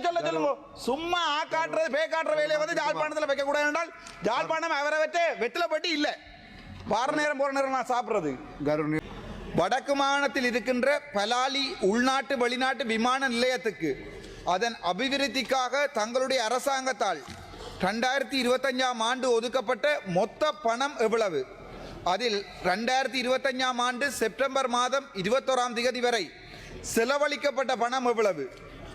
சொல்ல சொல்லுங்க. சும்மா ஆ காட்டுறது பே காட்டுற வேலையை வந்து ஜாழ்ப்பாணத்தில் வைக்க கூடாது என்றால் ஜாழ்ப்பாணம் அவரை வச்சு வெற்றிலப்பட்டு இல்லை. வார நேரம் போற நேரம் நான் சாப்பிட்றது. வடக்கு மாகாணத்தில் இருக்கின்ற பலாலி உள்நாட்டு வெளிநாட்டு விமான நிலையத்துக்கு அதன் அபிவிருத்திக்காக தங்களுடைய அரசாங்கத்தால் 2025ஆம் ஆண்டு ஒதுக்கப்பட்ட மொத்த பணம் எவ்வளவு? அதில் 2025ஆம் ஆண்டு செப்டம்பர் மாதம் 21ஆம் தேதி வரை செலவழிக்கப்பட்ட பணம் எவ்வளவு?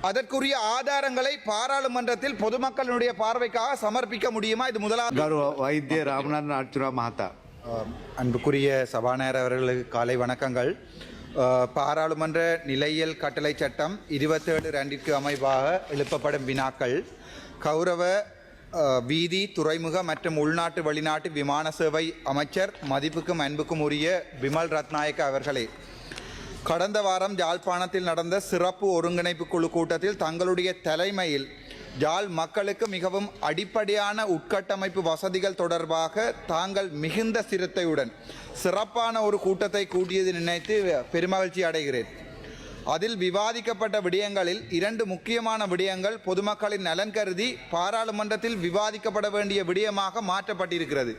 அதற்குரிய ஆதாரங்களை பாராளுமன்றத்தில் பொதுமக்களுடைய பார்வைக்காக சமர்ப்பிக்க முடியுமா? இது முதலாவது. கௌரவ வைத்திய ராமநாதன் ஆட்சிரா மஹாத்தா. அன்புக்குரிய சபாநாயகர் அவர்களுக்கு காலை வணக்கங்கள். பாராளுமன்ற நிலையியல் கட்டளை சட்டம் 27(2)ற்கு அமைவாக எழுப்பப்படும் வினாக்கள். கௌரவ வீதி துறைமுக மற்றும் உள்நாட்டு வெளிநாட்டு விமான சேவை அமைச்சர் மதிப்புக்கும் அன்புக்கும் உரிய பிமல் ரத்நாயக்க அவர்களே, கடந்த வாரம் யாழ்ப்பாணத்தில் நடந்த சிறப்பு ஒருங்கிணைப்பு குழு கூட்டத்தில் தங்களுடைய தலைமையில் யாழ் மக்களுக்கு மிகவும் அடிப்படையான உட்கட்டமைப்பு வசதிகள் தொடர்பாக தாங்கள் மிகுந்த சிரத்தையுடன் சிறப்பான ஒரு கூட்டத்தை கூட்டியது நினைத்து பெருமகிழ்ச்சி அடைகிறேன். அதில் விவாதிக்கப்பட்ட விடயங்களில் 2 முக்கியமான விடயங்கள் பொதுமக்களின் நலன் கருதி பாராளுமன்றத்தில் விவாதிக்கப்பட வேண்டிய விடயமாக மாற்றப்பட்டிருக்கிறது.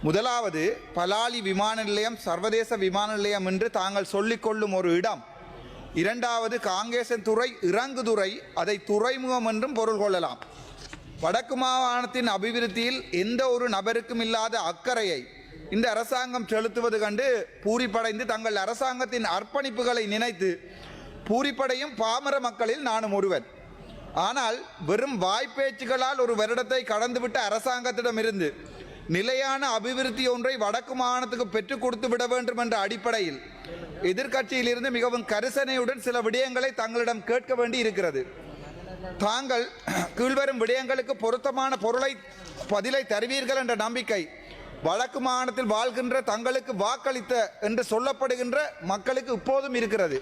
முதலாவது, பலாலி விமான நிலையம் சர்வதேச விமான நிலையம் என்று தாங்கள் சொல்லிக்கொள்ளும் ஒரு இடம். இரண்டாவது, காங்கேசன்துறை இறங்குதுறை, அதை துறைமுகம் என்றும் பொருள் கொள்ளலாம். வடக்கு மாகாணத்தின் அபிவிருத்தியில் எந்த ஒரு நபருக்கும் இல்லாத அக்கறையை இந்த அரசாங்கம் செலுத்துவது கண்டு பூரிப்படைந்து தங்கள் அரசாங்கத்தின் அர்ப்பணிப்புகளை நினைத்து பூரிப்படையும் பாமர மக்களில் நானும் ஒருவன். ஆனால் வெறும் வாய்ப்பேச்சுகளால் ஒரு வருடத்தை கடந்துவிட்ட அரசாங்கத்திடமிருந்து நிலையான அபிவிருத்தி ஒன்றை வடக்கு மாகாணத்துக்கு பெற்றுக் கொடுத்து விட வேண்டும் என்ற அடிப்படையில் எதிர்க்கட்சியிலிருந்து மிகவும் கரிசனையுடன் சில விடயங்களை தங்களிடம் கேட்க வேண்டி இருக்கிறது. தாங்கள் கீழ்வரும் விடயங்களுக்கு பொருத்தமான பதிலை தருவீர்கள் என்ற நம்பிக்கை வடக்கு மாகாணத்தில் வாழ்கின்ற தங்களுக்கு வாக்களித்த என்று சொல்லப்படுகின்ற மக்களுக்கு இப்போதும் இருக்கிறது.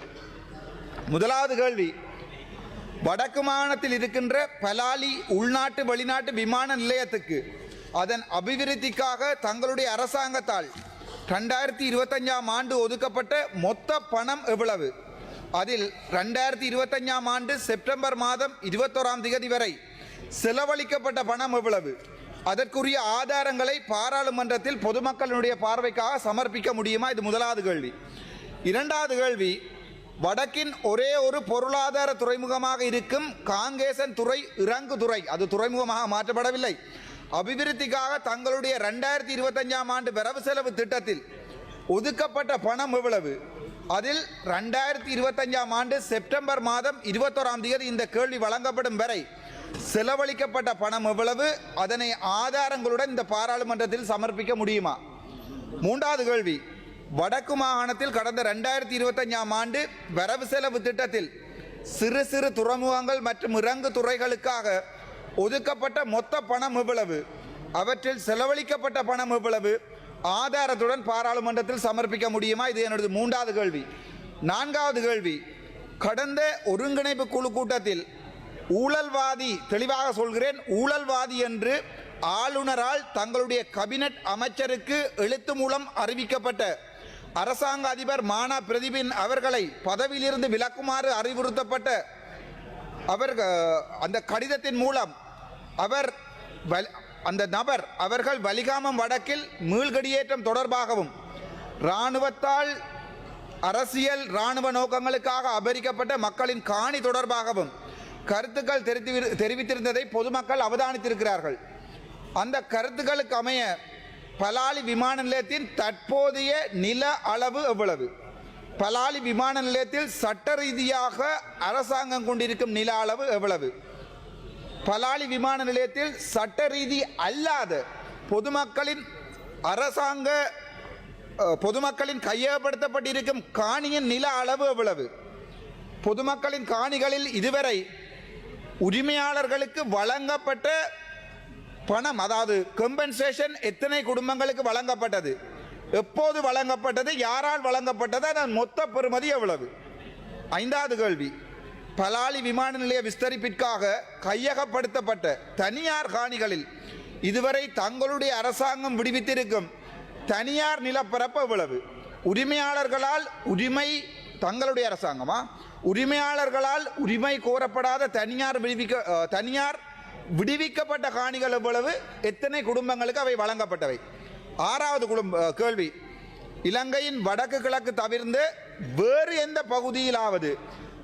முதலாவது கேள்வி, வடக்கு மாகாணத்தில் இருக்கின்ற பலாலி உள்நாட்டு வெளிநாட்டு விமான நிலையத்துக்கு அதன் அபிவிருத்திக்காக தங்களுடைய அரசாங்கத்தால் 2025ஆம் ஆண்டு ஒதுக்கப்பட்ட மொத்த பணம் எவ்வளவு? அதில் 2025ஆம் ஆண்டு செப்டம்பர் மாதம் 21ஆம் தேதி வரை செலவழிக்கப்பட்ட பணம் எவ்வளவு? அதற்குரிய ஆதாரங்களை பாராளுமன்றத்தில் பொதுமக்களுடைய பார்வைக்காக சமர்ப்பிக்க முடியுமா? இது முதலாவது கேள்வி. இரண்டாவது கேள்வி, வடக்கின் ஒரே ஒரு பொருளாதார துறைமுகமாக இருக்கும் காங்கேசன் துறை இறங்குதுறை, அது துறைமுகமாக மாற்றப்படவில்லை, அபிவிருத்திக்காக தங்களுடைய 2025ஆம் ஆண்டு வரவு செலவு திட்டத்தில் ஒதுக்கப்பட்ட பணம் எவ்வளவு? அதில் 2025ஆம் ஆண்டு செப்டம்பர் மாதம் 21ஆம் தேதி இந்த கேள்வி வழங்கப்படும் வரை செலவழிக்கப்பட்ட பணம் எவ்வளவு? அதனை ஆதாரங்களுடன் இந்த பாராளுமன்றத்தில் சமர்ப்பிக்க முடியுமா? மூன்றாவது கேள்வி, வடக்கு மாகாணத்தில் கடந்த 2025ஆம் ஆண்டு வரவு செலவு திட்டத்தில் சிறு சிறு துறைமுகங்கள் மற்றும் இறங்கு துறைகளுக்காக ஒதுக்கப்பட்ட மொத்த பணம் எவ்வளவு? அவற்றில் செலவழிக்கப்பட்ட பணம் எவ்வளவு? ஆதாரத்துடன் பாராளுமன்றத்தில் சமர்ப்பிக்க முடியுமா? இது என்னுடைய மூன்றாவது கேள்வி. நான்காவது கேள்வி, கடந்த ஒருங்கிணைப்பு குழு கூட்டத்தில் ஊழல்வாதி, தெளிவாக சொல்கிறேன், ஊழல்வாதி என்று ஆளுநரால் தங்களுடைய கேபினட் அமைச்சருக்கு எழுத்து மூலம் அறிவிக்கப்பட்ட அரசாங்க அதிபர் மானா பிரதீபின் அவர்களை பதவியிலிருந்து விலக்குமாறு அறிவுறுத்தப்பட்ட அந்த கடிதத்தின் மூலம் அந்த நபர் அவர்கள் வலிகாமம் வடக்கில் மீள்குடியேற்றம் தொடர்பாகவும் இராணுவத்தால் அரசியல் இராணுவ நோக்கங்களுக்காக அபகரிக்கப்பட்ட மக்களின் காணி தொடர்பாகவும் கருத்துக்கள் தெரிவித்திருந்ததை பொதுமக்கள் அவதானித்திருக்கிறார்கள். அந்த கருத்துக்களுக்கு அமைய பலாலி விமான நிலையத்தின் தற்போதைய நில அளவு எவ்வளவு? பலாலி விமான நிலையத்தில் சட்ட ரீதியாக அரசாங்கம் கொண்டிருக்கும் நில அளவு எவ்வளவு? பலாலி விமான நிலையத்தில் சட்ட ரீதி அல்லாத பொதுமக்களின் கையகப்படுத்தப்பட்டிருக்கும் காணியின் நில அளவு எவ்வளவு? பொதுமக்களின் காணிகளில் இதுவரை உரிமையாளர்களுக்கு வழங்கப்பட்ட பணம், அதாவது கம்பன்சேஷன் எத்தனை குடும்பங்களுக்கு வழங்கப்பட்டது, எப்போது வழங்கப்பட்டது, யாரால் வழங்கப்பட்டது, அதன் மொத்த பெறுமதி எவ்வளவு? ஐந்தாவது கேள்வி, பலாலி விமான நிலைய விஸ்தரிப்பிற்காக கையகப்படுத்தப்பட்ட தனியார் காணிகளில் இதுவரை தங்களுடைய அரசாங்கம் விடுவித்திருக்கும் தனியார் நிலப்பரப்பு எவ்வளவு? உரிமையாளர்களால் தங்களுடைய அரசாங்கமா உரிமையாளர்களால் உரிமை கோரப்படாத தனியார் விடுவிக்கப்பட்ட காணிகள் எவ்வளவு, எத்தனை குடும்பங்களுக்கு அவை வழங்கப்பட்டவை? 6வது கேள்வி, இலங்கையின் வடக்கு கிழக்கு தவிர்ந்து வேறு எந்த பகுதியிலாவது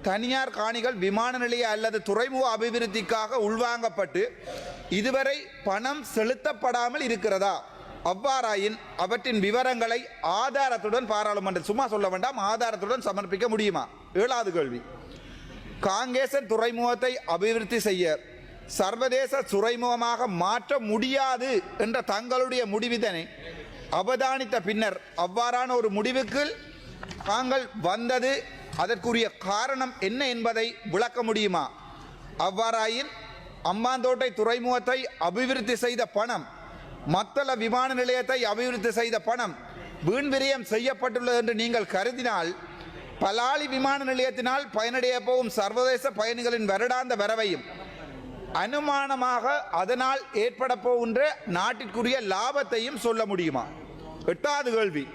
தனியார் காணிகள் விமான நிலைய அல்லது துறைமுக அபிவிருத்திக்காக உள்வாங்கப்பட்டு இதுவரை பணம் செலுத்தப்படாமல் இருக்கிறதா? அவ்வாறாயின் அவற்றின் விவரங்களை ஆதாரத்துடன் பாராளுமன்றம், சும்மா சொல்ல வேண்டாம், ஆதாரத்துடன் சமர்ப்பிக்க முடியுமா? 7வது கேள்வி, காங்கேசன் துறைமுகத்தை அபிவிருத்தி செய்ய சர்வதேச துறைமுகமாக மாற்ற முடியாது என்ற தங்களுடைய முடிவினை அவதானித்த பின்னர் அவ்வாறான ஒரு முடிவுக்கு தாங்கள் வந்தது, அதற்குரிய காரணம் என்ன என்பதை விளக்க முடியுமா? அவ்வாறாயின் அம்பாந்தோட்டை துறைமுகத்தை அபிவிருத்தி செய்த பணம், மத்தள விமான நிலையத்தை அபிவிருத்தி செய்த பணம் வீண் விரயம் செய்யப்பட்டுள்ளது என்று நீங்கள் கருதினால் பலாலி விமான நிலையத்தினால் பயனடைய போகும் சர்வதேச பயணிகளின் வருடாந்த வரவையும் அனுமானமாக அதனால் ஏற்பட போகின்ற நாட்டிற்குரிய லாபத்தையும் சொல்ல முடியுமா? 8வது கேள்வி,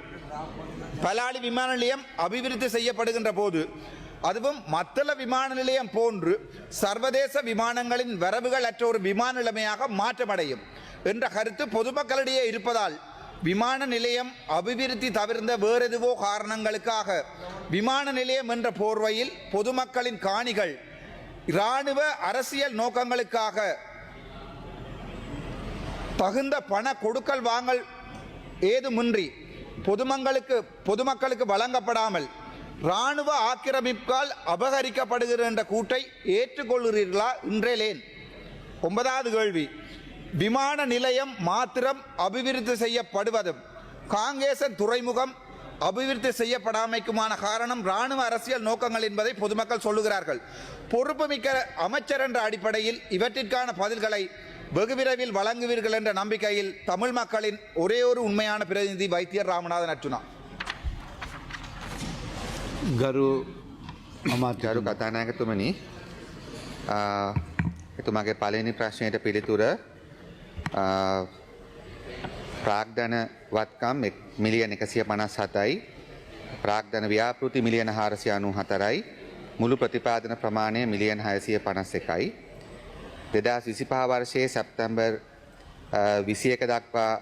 பலாலி விமான நிலையம் அபிவிருத்தி செய்யப்படுகின்ற போது அதுவும் மத்தள விமான நிலையம் போன்று சர்வதேச விமானங்களின் வரவுகள் அற்ற ஒரு விமான நிலையமாக மாற்றமடையும் என்ற கருத்து பொதுமக்களிடையே இருப்பதால் விமான நிலையம் அபிவிருத்தி தவிர்ந்த வேறெதுவோ காரணங்களுக்காக விமான நிலையம் என்ற போர்வையில் பொதுமக்களின் காணிகள் இராணுவ அரசியல் நோக்கங்களுக்காக தகுந்த பண கொடுக்கல் வாங்கல் ஏதுமின்றி பொதுமக்களுக்கு வழங்கப்படாமல் இராணுவ ஆக்கிரமிப்பால் அபகரிக்கப்படுகிற என்ற கூட்டை ஏற்றுக்கொள்கிறீர்களா? இன்றேன். 9வது கேள்வி, விமான நிலையம் மாத்திரம் அபிவிருத்தி செய்யப்படுவதும் காங்கேசன் துறைமுகம் அபிவிருத்தி செய்யப்படாமைக்குமான காரணம் இராணுவ அரசியல் நோக்கங்கள் என்பதை பொதுமக்கள் சொல்லுகிறார்கள். பொறுப்புமிக்க அமைச்சர் என்ற அடிப்படையில் இவற்றிற்கான பதில்களை வெகு விரைவில் வழங்குவீர்கள் என்ற நம்பிக்கையில் தமிழ் மக்களின் ஒரே ஒரு உண்மையான பிரதிநிதி வைத்தியர் ராமநாதன் அர்ச்சுனா. ගරු ගරු කතානායකතුමනි, එතුමාගේ පළවෙනි ප්‍රශ්නයට පිළිතුර ප්‍රාග්ධන වත්කම් මිලියන 157යි, ප්‍රාග්ධන ව්‍යාපෘති මිලියන 494යි, මුළු ප්‍රතිපාදන ප්‍රමාණය මිලියන 651යි. 2025 වර්ෂයේ සැප්තැම්බර් 21 දක්වා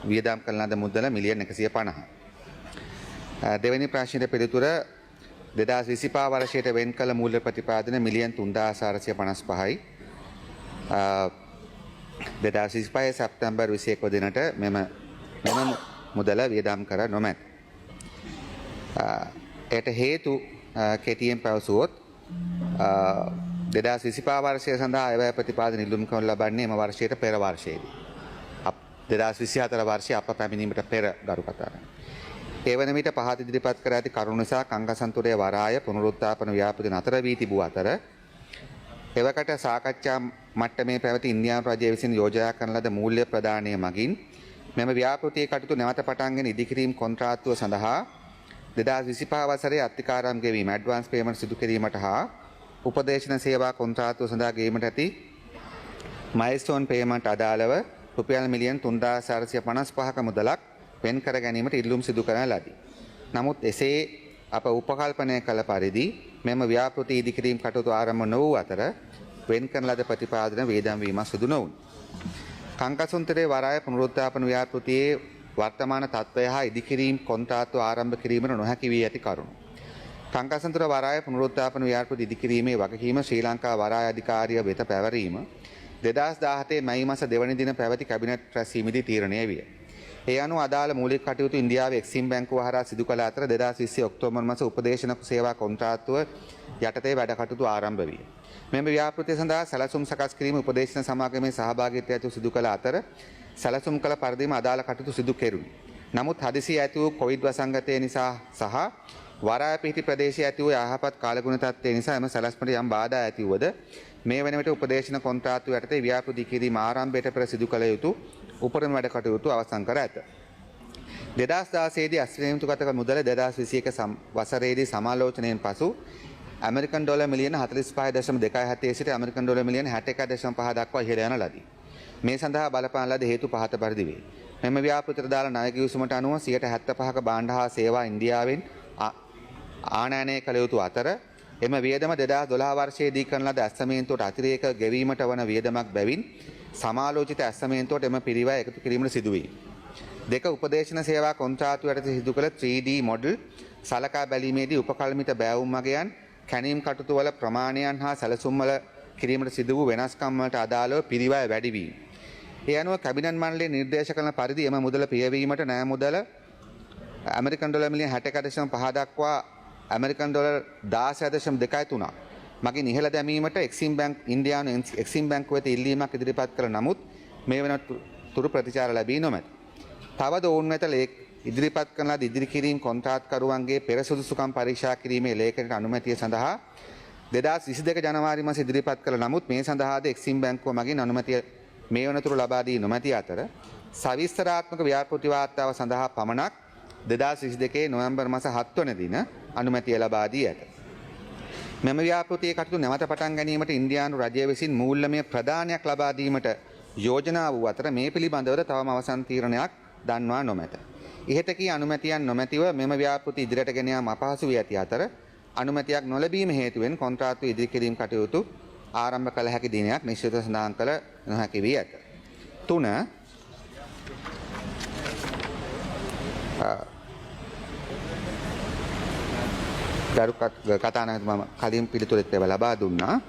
වියදම් කරන ලද මුදල මිලියන 150. දෙවැනි ප්‍රශ්නයට පිළිතුර 2025 වර්ෂයට වෙන් කළ මූල්‍ය ප්‍රතිපාදන මිලියන් 3455යි. 2025 සැප්තැම්බර් 21 දිනට මෙම මුදල වියදම් කර නොමැත. එයට හේතු කෙටියෙන් පැවසුවොත් 2025 වර්ෂය සඳහා අයවැය ප්‍රතිපාදන ඉල්ලුම් කරනු ලබන්නේ එම වර්ෂයට පෙර වර්ෂයේදී. 2024 වර්ෂයේ අප පැමිණීමට පෙර ගරු කතානායක. ඒ වන විට පහත ඉදිරිපත් කර ඇති කරුණු නිසා කංගසන්තුරේ වරාය පුනරුත්ථාපන ව්‍යාපෘති නතර වී තිබූ අතර එවකට සාකච්ඡා මට්ටමේ පැවති ඉන්දියානු රජය විසින් යෝජනා කරන ලද මූල්‍ය ප්‍රදානය මගින් මෙම ව්‍යාපෘතියේ කටයුතු නැවත පටන්ගෙන ඉදිකිරීම් කොන්ත්‍රාත්තුව සඳහා 2025 වසරේ අත්තිකාරම් ගෙවීම ඇඩ්වාන්ස් පේමන්ට් සිදු කිරීමට හා උපදේශන සේවා කොන්ත්‍රාත්තුව සඳහා ගෙවීමට ඇති මයිල්ස්ටෝන් පේමන්ට් අදාළව රුපියල් මිලියන් 3455ක මුදලක් වෙන් කර ගැනීමට ඉල්ලුම් සිදු කරන ලදී. නමුත් එසේ අප උපකල්පනය කළ පරිදි මෙම ව්‍යාපෘති ඉදිකිරීම් කටයුතු ආරම්භ නොවූ අතර වෙන් කරන ලද ප්‍රතිපාදන වේදම් වීමක් සිදු නොවුණි. කංකසුන්තරේ වරාය පුනරුත්ථාපන ව්‍යාපෘතියේ වර්තමාන තත්ත්වය හා ඉදිකිරීම් කොන්ත්‍රාත්තුව ආරම්භ කිරීමට නොහැකි වී ඇති කරුණු. කංකසන්තර වරාය පුනරුත්ථාපන ව්‍යාපෘති ඉදිකිරීමේ වගකීම ශ්‍රී ලංකා වරාය අධිකාරිය වෙත පැවරීම 2017 මැයි මාස 2 වෙනි දින පැවති කැබිනට් රැස්වීමේදී තීරණය විය. ඒ අනුව අදාළ මූලික කටයුතු ඉන්දියාවේ එක්සිම් බැංකුව හරහා සිදු කළ අතර 2020 ඔක්තෝබර් මාස උපදේශන සේවා කොන්ත්‍රාත්තුව යටතේ වැඩ කටයුතු ආරම්භ විය. මෙම ව්‍යාපෘතිය සඳහා සැලසුම් සකස් කිරීම උපදේශන සමාගමේ සහභාගීත්වය ඇතිව සිදු කළ අතර සැලසුම් කළ පරිදිම අදාළ කටයුතු සිදු කෙරුණි. නමුත් හදිසියේ ඇති වූ කොවිඩ් වසංගතය නිසා සහ වරාය පිහිටි ප්‍රදේශයේ ඇති වූ යහපත් කාලගුණ තත්ත්වය නිසා එම සැලැස්මට යම් බාධා ඇති වුවද මේ වන විට උපදේශන කොන්ත්‍රාත්තුව යටතේ ව්‍යාපෘති කිරීම ආරම්භයට පෙර සිදු කළ යුතු උපරිම වැඩ කටයුතු අවසන් කර ඇත. 2016 දී අස්ත්‍රේලියානු ගත මුදල 2021 වසරේදී සමාලෝචනයෙන් පසු ඇමරිකන් ඩොලර් මිලියන 45.270 සිට ඇමරිකන් ඩොලර් මිලියන 61.5 දක්වා ඉහළ යන ලදී. මේ සඳහා බලපාන ලද හේතු පහත පරිදි වේ. මෙම ව්‍යාපෘතියට දාලා ණය කිවිසුමට අනුව 75%ක භාණ්ඩ හා සේවා ඉන්දියාවෙන් ආනයනය කළ යුතු අතර එම වියදම 2012 වර්ෂයේදී කරන ලද ඇස්සමේන්තුවට අතිරේක ගෙවීමට වන වියදමක් බැවින් සමාලෝචිත ඇස්සමේන්තුවට එම පිරිවැය එකතු කිරීමට සිදු වී. දෙක උපදේශන සේවා කොන්ත්‍රාත්තු යටතේ සිදු කළ 3D මොඩල් සලකා බැලීමේදී උපකල්මිත බෑවුම් මගයන් කැණීම් කටයුතු වල ප්‍රමාණයන් හා සැලසුම් වල කිරීමට සිදු වූ වෙනස්කම් වලට අදාළව පිරිවැය වැඩි වී. ඒ අනුව කැබිනට් මණ්ඩලය නිර්දේශ කරන පරිදි එම මුදල පියවීමට ණය මුදල ඇමරිකන් ඩොලර් මිලියන 61.5 දක්වා ඇමරිකන් ඩොලර් 16.23 මගින් ඉහළ දැමීමට එක්සිම් බැංක් ඉන්දියානු එක්සිම් බැංකුව වෙත ඉල්ලීමක් ඉදිරිපත් කළ නමුත් මේ වෙනතුරු ප්‍රතිචාර ලැබී නොමැත. තවද ඔවුන් වෙත ඉදිරිපත් කරන ලද ඉදිරි කිරීම කොන්ත්‍රාත්කරුවන්ගේ පෙර සුදුසුකම් පරීක්ෂා කිරීමේ ලේඛනයට අනුමැතිය සඳහා 2022 ජනවාරි මාසයේ ඉදිරිපත් කළ නමුත් මේ සඳහාද එක්සිම් බැංකුව මගින් අනුමැතිය මේ වනතුරු ලබා දී නොමැති අතර සවිස්තරාත්මක ව්‍යාපෘති වාර්තාව සඳහා පමණක් 2022 නොවැම්බර් මාස 7 වන දින අනුමැතිය ලබා දී ඇත. මෙම ව්‍යාපෘතියේ කටයුතු නැවත පටන් ගැනීමට ඉන්දියානු රජය විසින් මූල්‍යමය ප්‍රදානයක් ලබා දීමට යෝජනා වූ අතර මේ පිළිබඳව තවම අවසන් තීරණයක් දන්වා නොමැත. ඉහත කී අනුමැතියන් නොමැතිව මෙම ව්‍යාපෘති ඉදිරියට ගෙන යාම අපහසු වී ඇති අතර අනුමැතියක් නොලැබීම හේතුවෙන් කොන්ත්‍රාත්තු ඉදිරි කිරීම කටයුතු ආරම්භ කළ හැකි දිනයක් නිශ්චිත සඳහන් කළ නොහැකි වී ඇත. 3 ගරු කතානායකතුමා කලින් පිළිතුරක් ලබා දුන්නා.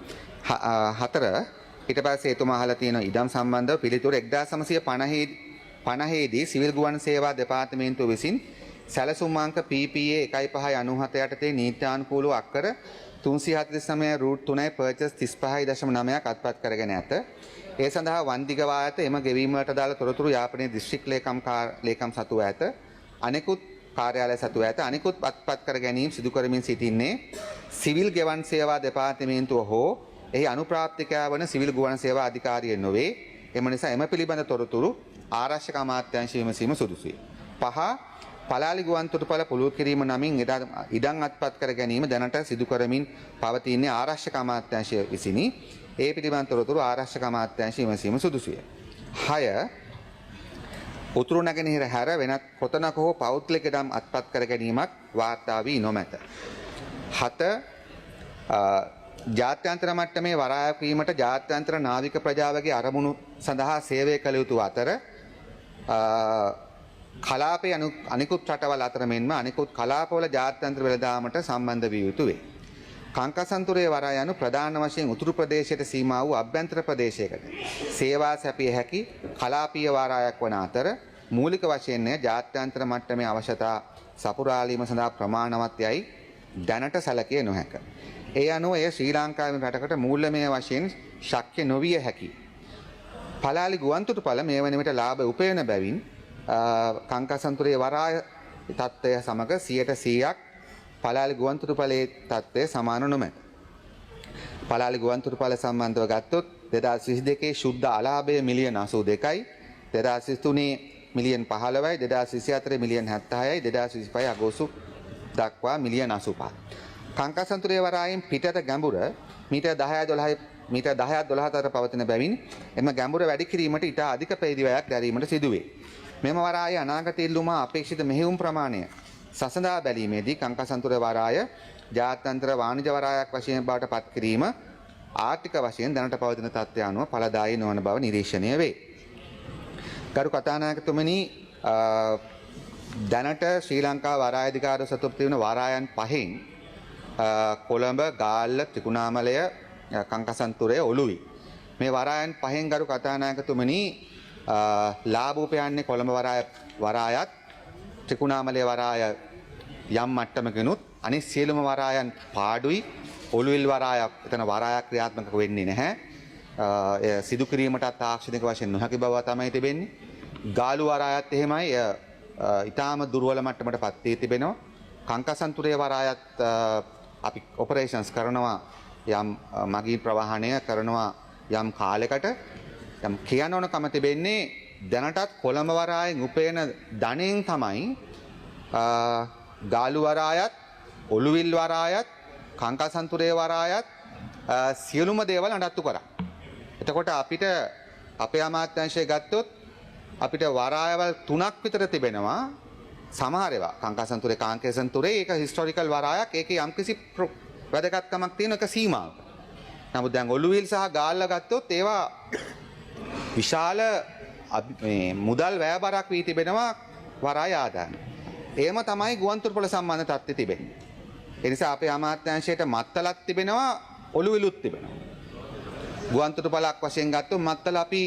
4 ඊට පස්සේ එතුමා අහලා තියෙන ඉඩම් සම්බන්ධව පිළිතුර 1950 දී සිවිල් ගුවන් සේවා දෙපාර්තමේන්තුව විසින් සැලසුම් අංක PPA 1.597 යටතේ නීත්‍යානුකූලව අක්කර 349 රූට් 3 පර්චස් 35.9ක් අත්පත් කරගෙන ඇත. ඒ සඳහා වන්දිගවා ඇත. එම ගෙවීම වලට දාල තොරතුරු යාපනයේ දිස්ත්‍රික් ලේකම් සතුව ඇත. අනෙකුත් කාර්යාලය සතුව ඇත. අනෙකුත් අත්පත් කර ගැනීම සිදු කරමින් සිටින්නේ සිවිල් ගෙවන් සේවා දෙපාර්තමේන්තුව හෝ එහි අනුප්‍රාප්තිකයා වන සිවිල් ගුවන් සේවා අධිකාරිය නොවේ. එම නිසා එම පිළිබඳ තොරතුරු ආරක්ෂක අමාත්‍යාංශය විමසීම සුදුසුයි. 5 පලාලි ගුවන් තොටුපළ පුළුල් කිරීම නමින් ඉඩම් අත්පත් කර ගැනීම දැනට සිදු කරමින් පවතින්නේ ආරක්ෂක අමාත්‍යාංශය විසිනි. ඒ පිළිබඳ තොරතුරු ආරක්ෂක අමාත්‍යාංශය විමසීම සුදුසුය. 6 උතුරු නැගෙනහිර හැර වෙනත් කොතනක හෝ පෞද්ගලික ඉඩම් අත්පත් කර ගැනීමක් වාර්තා වී නොමැත. 7 ජාත්‍යන්තර මට්ටමේ වරායක් වීමට ජාත්‍යන්තර නාවික ප්‍රජාවගේ අරමුණු සඳහා සේවය කළ යුතු අතර කලාපයේ අනිකුත් රටවල් අතර මෙන්ම අනිකුත් කලාපවල ජාත්‍යන්තර වෙළඳාමට සම්බන්ධ විය යුතු වේ. කංකසන්තුරේ වරාය යනු ප්‍රධාන වශයෙන් උතුරු ප්‍රදේශයට සීමා වූ අභ්‍යන්තර ප්‍රදේශයකට සේවා සැපිය හැකි කලාපීය වාරායක් වන අතර මූලික වශයෙන් ජාත්‍යන්තර මට්ටමේ අවශ්‍යතා සපුරාලීම සඳහා ප්‍රමාණවත් යයි දැනට සැලකිය නොහැක. ඒ අනුව එය ශ්‍රී ලංකාවේ රටකට මූල්‍යමය වශයෙන් ශක්‍ය නොවිය හැකි. පලාලි ගුවන්තොටුපළ මේ වන විට ලාභ උපයන බැවින් කංකසන්තුරේ වරාය තත්ත්වය සමග 100%ක් පලාලි ගුවන්තොටුපළේ තත්ත්වය සමාන නොමැත. පලාලි ගුවන්තොටුපළ සම්බන්ධව ගත්තොත් 2022 ශුද්ධ අලාභය මිලියන 82යි, 2023 මිලියන 15යි, 2024 මිලියන 76යි, 2025 අගෝස්තු දක්වා මිලියන 85. කංකසන්තුරේ වරායෙන් පිටත ගැඹුර මීටර් 10-12 අතර පවතින බැවින් එම ගැඹුර වැඩි කිරීමට ඉතා අධික පරිදිවයක් දැරීමට සිදුවේ. මෙම වරායේ අනාගත ඉල්ලුම අපේක්ෂිත මෙහෙයුම් ප්‍රමාණය සසඳා බැලීමේදී කංකසන්තුරේ වරාය ජාත්‍යන්තර වාණිජ වරායක් වශයෙන් බවට පත් කිරීම ආර්ථික වශයෙන් දැනට පවතින තත්ත්වය අනුව ඵලදායී නොවන බව නිරීක්ෂණය වේ. ගරු කතානායකතුමනි, දැනට ශ්‍රී ලංකා වරාය අධිකාරිය සතුව තිබෙන වරායන් 5න් කොළඹ, ගාල්ල, ත්‍රිකුණාමලය, කංකසන්තුරේ, ඔළුවි. මේ වරායන් 5න් ගරු කතානායකතුමනි ලාභ උපයන්නේ කොළඹ වරායත්, ත්‍රිකුණාමලය වරාය යම් මට්ටමකිනුත්, අනිත් සියලුම වරායන් පාඩුයි. ඔළුවිල් වරායක් එතන වරායක් ක්‍රියාත්මක වෙන්නේ නැහැ. සිදු කිරීමට තාක්ෂණික වශයෙන් නොහැකි බව තමයි තිබෙන්නේ. ගාලු වරායත් එහෙමයි, ඊටාම දුර්වල මට්ටමට පත් වී තිබෙනවා. කංකසන්තුරේ වරායත් අපි ඔපරේෂන්ස් කරනවා, යම් මගී ප්‍රවාහනය කරනවා යම් කාලයකට. යම් කියන්න ඕන කම තිබෙන්නේ දැනටත් කොළඹ වරායෙන් උපයන ධනෙන් තමයි ගාලු වරායත්, ඔළුවිල් වරායත්, කංකසන්තුරේ වරායත් සියලුම දේවල් නඩත්තු කරා. එතකොට අපිට අපේ අමාත්‍යාංශය ගත්තොත් අපිට වරායවල් 3ක් විතර තිබෙනවා. සමහර ඒවා කංකසන්තුරේ, කාංකේසන්තුරේ ඒක හිස්ටොරිකල් වරායක්. ඒකේ යම්කිසි වැදගත්කමක් තියෙන එක සීමාවක. නමුත් දැන් ඔළුවිල් සහ ගාල්ල ගත්තොත් ඒවා විශාල මුදල් වැයබරක් වී තිබෙනවා වරාය ආදායම. එහෙම තමයි ගුවන්තොටුපළ සම්බන්ධ තත්ත්වය තිබෙන්නේ. ඒ නිසා අපේ අමාත්‍යාංශයට මත්තලක් තිබෙනවා ඔළුවිලුත් තිබෙනවා. ගුවන්තොටුපළක් වශයෙන් ගත්තොත් මත්තල අපි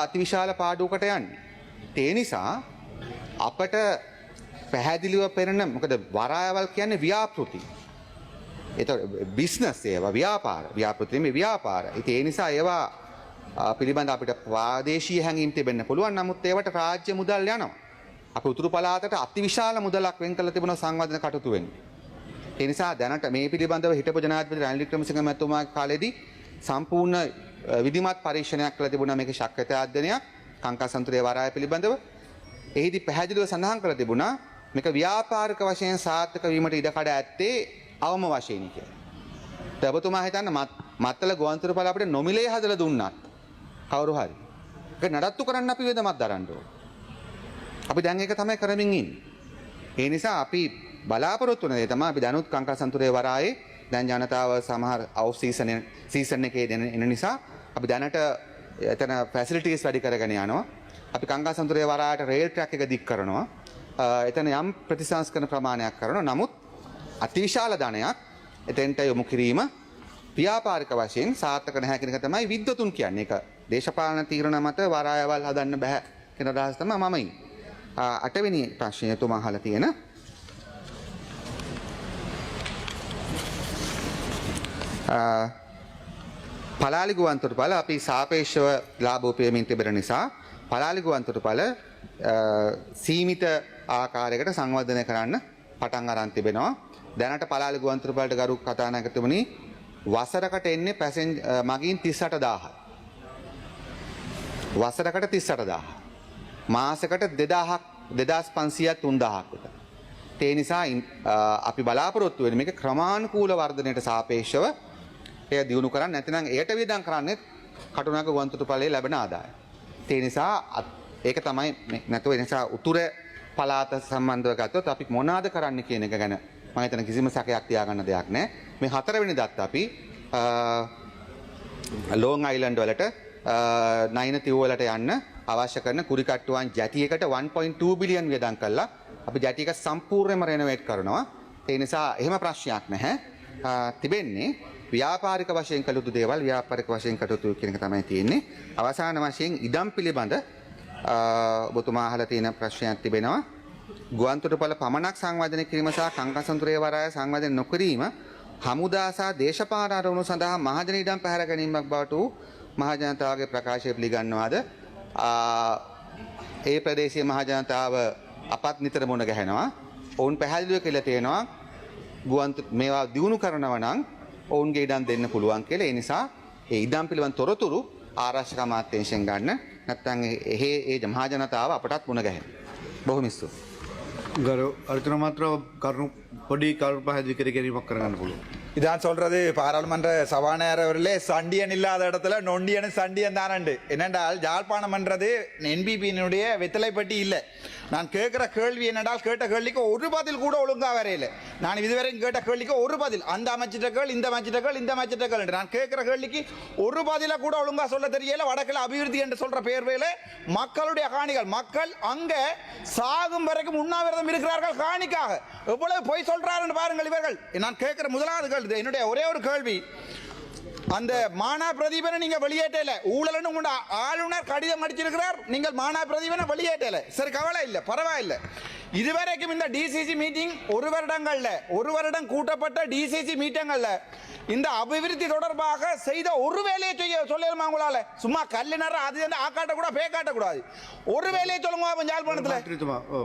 අතිවිශාල පාඩුවකට යන්නේ. ඒ නිසා අපට පැහැදිලිව පෙනෙන මොකද වරායවල් කියන්නේ ව්‍යාපෘති. ඒතකොට බිස්නස් ඒවා ව්‍යාපෘති නෙමෙයි ව්‍යාපාර. ඒ නිසා ඒවා පිළිබඳ අපිට ප්‍රාදේශීය හැඟීම් තිබෙන්න පුළුවන්. නමුත් ඒවට රාජ්‍ය මුදල් යනවා. අපි උතුරු පළාතට අතිවිශාල මුදලක් වෙන් කරලා තිබුණා සංවර්ධන කටයුතු වෙන්නේ. ඒ නිසා දැනට මේ පිළිබඳව හිටපු ජනාධිපති රනිල් වික්‍රමසිංහ මැතිතුමාගේ කාලේදී සම්පූර්ණ විධිමත් පරීක්ෂණයක් කළ තිබුණා මේකේ ශක්්‍යතා අධ්‍යයනයක් කංකාසන්තුරේ වරාය පිළිබඳව. එහිදී පැහැදිලිව සඳහන් කර තිබුණා මේක ව්‍යාපාරික වශයෙන් සාර්ථක වීමට ඉඩකඩ ඇත්තේ අවම වශයෙන් කියලා. ඔබතුමා හිතන්න මත්තල ගුවන්තොටුපළ අපිට නොමිලේ හදලා දුන්නත් කවුරු හරි ඒක නඩත්තු කරන්න අපි වේදමක් දරන්න ඕන. අපි දැන් ඒක තමයි කරමින් ඉන්නේ. ඒ නිසා අපි බලාපොරොත්තු වෙන දේ තමයි අපි දැනුත් කංකාසන්තුරේ වරායේ දැන් ජනතාව සමහර අවුස් සීසන් එකේ එන නිසා අපි දැනට එතන ෆැසිලිටිස් වැඩි කරගෙන යනවා. අපි කංකාසන්තුරේ වරායට රේල් ට්‍රැක් එක දික් කරනවා. එතන යම් ප්‍රතිසංස්කරණ ප්‍රමාණයක් කරනවා. නමුත් අතිවිශාල ධනයක් එතෙන්ට යොමු කිරීම ව්‍යාපාරික වශයෙන් සාර්ථක නැහැ කියන එක තමයි විද්වතුන් කියන්නේ. ඒක දේශපාලන තීරණ මත වරායවල් හදන්න බෑ කියන අදහස තමයි මම ඉන්නේ. අටවෙනි ප්‍රශ්නය තුමා අහලා තියෙන පලාලි ගුවන්තොටුපළ අපි සාපේක්ෂව ලාභ උපයමින් තිබෙන නිසා පලාලි ගුවන්තොටුපළ සීමිත ආකාරයකට සංවර්ධනය කරන්න පටන් අරන් තිබෙනවා. දැනට පලාලි ගුවන්තොටුපළට ගරු කතානායකතුමනි වසරකට එන්නේ මගින් 38000යි. වසරකට 38000. මාසෙකට 2500ක් 3000ක් විතර. ඒ නිසා අපි බලාපොරොත්තු වෙන්නේ මේක ක්‍රමානුකූල වර්ධනයට සාපේක්ෂව එය දියුණු කරන්න නැත්නම් එයට වියදම් කරන්නේ කටුනායක ගුවන්තොටුපළේ ලැබෙන ආදායම. ඒ නිසා ඒක තමයි නැතුව ඒ නිසා උතුර පළාත සම්බන්ධව ගත්තොත් අපි මොනවාද කරන්න කියන එක ගැන මම හිතන කිසිම සැකයක් තියාගන්න දෙයක් නැහැ. මේ හතරවෙනි දත් අපි ලෝන් අයිලන්ඩ් වලට නයින තිව් වලට යන්න අවශ්‍ය කරන කුරිකට්ටුවන් ජැටියකට 1.2 බිලියන් වියදම් කළා. අපි ජැටි එක සම්පූර්ණයෙන්ම රෙනොවේට් කරනවා. ඒ නිසා එහෙම ප්‍රශ්නයක් නැහැ. තිබෙන්නේ ව්‍යාපාරික වශයෙන් කළ යුතු දේවල් ව්‍යාපාරික වශයෙන් කටයුතු කියන එක තමයි තියෙන්නේ. අවසාන වශයෙන් ඉඩම් පිළිබඳ ඔබතුමා අහලා තියෙන ප්‍රශ්නයක් තිබෙනවා. ගුවන්තොටුපළ පමණක් සංවර්ධනය කිරීම සහ කංකාසන්තුරේ වරාය සංවර්ධනය නොකිරීම හමුදා සහ දේශපාලන අරමුණු සඳහා මහජන ඉඩම් පැහැර ගැනීමක් බවට වූ මහජනතාවගේ ප්‍රකාශය පිළිගන්නවාද? ඒ ප්‍රදේශයේ මහජනතාව අපත් නිතර මුණ ගැහෙනවා. ඔවුන් පැහැදිලිව කියලා තියෙනවා මේවා දියුණු කරනවා නම් ඔවුන්ගේ ඉඩම් දෙන්න පුළුවන් කියලා. ඒ නිසා ඒ ඉඩම් පිළිබඳ තොරතුරු ආරක්ෂක අමාත්‍යාංශයෙන් ගන්න. නැත්නම් ඒ මහජනතාව අපටත් මුණ ගැහෙනවා. බොහොම ස්තුතියි. ගරු අර්චනා මාත්‍ර කරුණු පොඩි කරුණු පැහැදිලි කර ගැනීමක් කරගන්න පුළුවන්. இதான் சொல்றது பாராளுமன்ற சபாநாயகர்களே சண்டியன் இல்லாத இடத்துல நொண்டியன் சண்டியன் தானண்டு. என்னென்றால் யாழ்ப்பாணம் என்றது என்பிபியினுடைய வெத்தலைப்பட்டி இல்லை. நான் கேட்குற கேள்வி என்னென்றால் கேட்ட கேள்விக்கு ஒரு பதில் கூட ஒழுங்கா வரையில. நான் இதுவரைக்கும் கேட்ட கேள்விக்கு ஒரு பதில் அந்த அமைச்சிட்ட கேள் இந்த அமைச்சிட்ட கேள் இந்த அமைச்சிட்ட கேள் என்று நான் கேட்குற கேள்விக்கு ஒரு பதில கூட ஒழுங்கா சொல்ல தெரியல. வடக்கில் அபிவிருத்தி என்று சொல்ற பேர்வையில மக்களுடைய காணிகள் மக்கள் அங்க சாகும் வரைக்கும் உண்ணாவிரதம் இருக்கிறார்கள் காணிக்காக. எவ்வளவு பொய் சொல்றாருன்னு பாருங்கள் இவர்கள். நான் கேட்கிற முதலாவது கேள்வி என்னுடைய ஒரே ஒரு கேள்வி, அந்த மானா பிரதீபனை நீங்க வெளியேற்றல, ஊழல்னு உங்க ஆளுநர் கடிதம் அடிச்சிருக்கிறார், நீங்கள் மானா பிரதீபனை வெளியேற்றல. சரி, கவலை இல்லை, பரவாயில்லை. இதுவரைக்கும் இந்த டிசிசி மீட்டிங் ஒரு வருடம் கூட்டப்பட்ட டிசிசி மீட்டிங்கள்ல இந்த அபிவிருத்தி தொடர்பாக செய்த ஒரு வேலையை சொல்லலாமா உங்களால? சும்மா கல்லு நேரம் அது ஆக்காட்ட கூட பே காட்ட கூடாது. ஒரு வேலையை சொல்லுங்க யாழ்ப்பாணத்துல,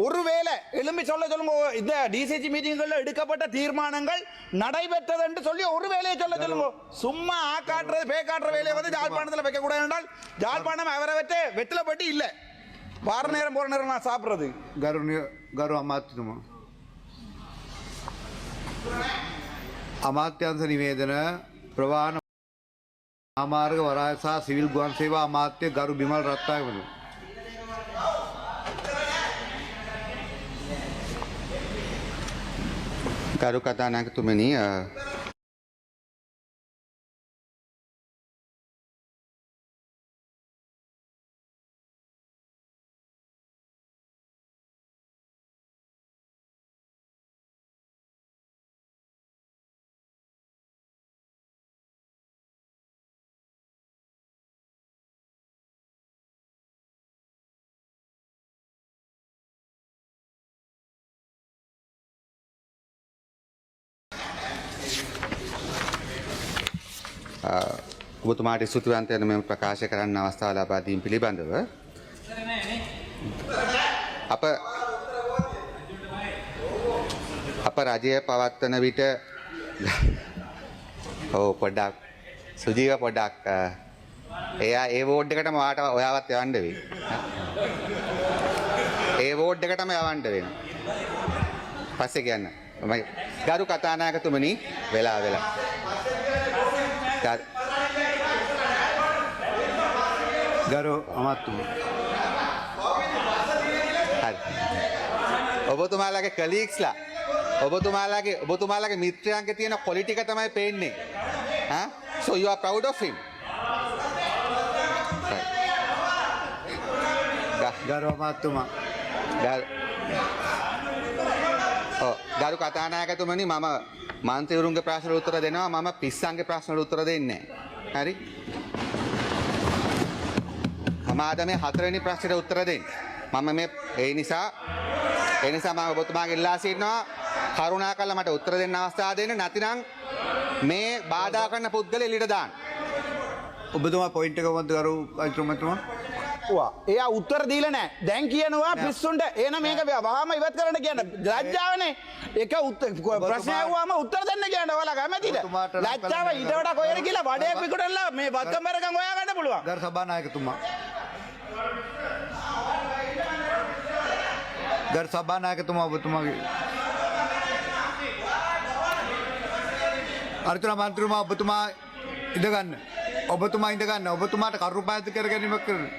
ஒரு வேலை எழும்பி சொல்லுங்க. இந்த டிசிசி மீட்டிங்கள்ல எடுக்கப்பட்ட தீர்மானங்கள் நடைபெற்றது என்று சொல்லி ஒரு வேலையை சொல்லுங்க. சும்மா ஆக்காட்டுறது பே காட்டுற வேலையை வந்து யாழ்ப்பாணத்துல வைக்க கூடாது என்றால் யாழ்ப்பாணம் அவரை வச்சு வெற்றிலப்பட்டு இல்லை. வார நேரம் போற நேரம் நான் சாப்பிட்றது. ගරු අමාත්‍යතුමා අමාත්‍යංශ නිවේදන ප්‍රවාහන ආමාර්ග වරාය සහ සිවිල් ගුවන් සේවා අමාත්‍ය ගරු බිමල් රත්නායක ගරු කතානායකතුමනි ඔබතුමාට ස්තුතිවන්ත වෙන මෙම ප්‍රකාශ කරන්න අවස්ථාව ලබා දීම පිළිබඳව අප රජය පවත්වන විට පොඩ්ඩක් සුජීව පොඩ්ඩක් එයා ඒ වෝඩ් එකටම ඔයාවත් යවන්න වෙයි. ඒ වෝඩ් එකටම යවන්න වෙනවා. පස්සේ කියන්න. ගරු කතානායකතුමනි වෙලා ගරු අමාත්‍යතුමා ඔබතුමාලගේ කලීක්ස්ලා ඔබතුමාලගේ මිත්‍රයන්ගේ තියෙන කොලි ටික තමයි පේන්නේ. So you are proud of him. ගරු අමාත්‍යතුමා ගරු කතානායකතුමනි මම මන්ත්‍රීවරුන්ගේ ප්‍රශ්නවලට උත්තර දෙනවා. මම පිස්සන්ගේ ප්‍රශ්නවලට උත්තර දෙන්නේ නැහැ. හරි? මම අද මේ 4 වෙනි ප්‍රශ්නෙට උත්තර දෙන්න. මම මේ ඒ නිසා මම ඔබතුමාගෙන් ඉල්ලා සිටිනවා කරුණාකරලා මට උත්තර දෙන්න අවස්ථාව දෙන්න. නැතිනම් මේ බාධා කරන පුද්ගලයා එළියට දාන්න. ඔබතුමා පොයින්ට් එක මොකද්ද ගරු අයිතුමතුමා? එයා උත්තර දීලා නැහැ. දැන් කියනවා පිස්සුන්ට එන මේක වහාම ඉවත් කරන්න කියන්න. ලැජ්ජාවනේ. එක ප්‍රශ්න ඇහුවාම උත්තර දෙන්න කියන්න. ඔයාලා කැමතිද? ලැජ්ජාව ඊට වඩා කොහෙද කියලා වඩයක් විකුණලා මේ බත්කම්බරකම් හොයා ගන්න පුළුවන්. ගරු සභානායකතුමා ඔබතුමාගේ අර්චනා මන්ත්‍රීතුමා ඔබතුමා ඉඳගන්න. ඔබතුමාට කරුණාපෑද කර ගැනීමක් කරන්න.